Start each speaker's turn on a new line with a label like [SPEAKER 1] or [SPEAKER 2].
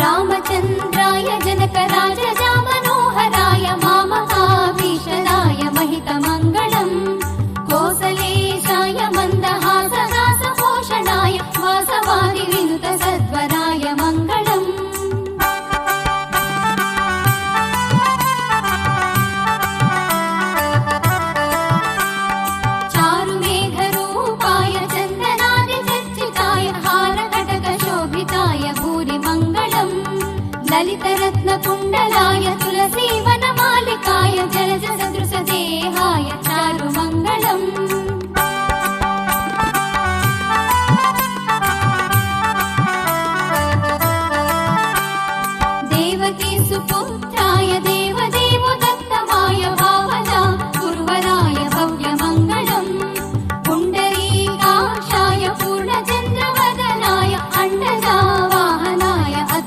[SPEAKER 1] रामचन्द्राय जनकराजजा Manoharrai मामकाभीषणाय महितमङ्गलम् कोसलेशाय मन्दहासहासभूषणाय वासवादिविनुत सद्वराय Mangalam चारुमेघरूपाय चन्दनादिचर्चिताय हारकटकशोभिताय भूरिमङ्गलम् ललितरत्नकुण्डलाय तुलसीवनमालिकाय जलजसदृशदेहाय चारुमङ्गलम्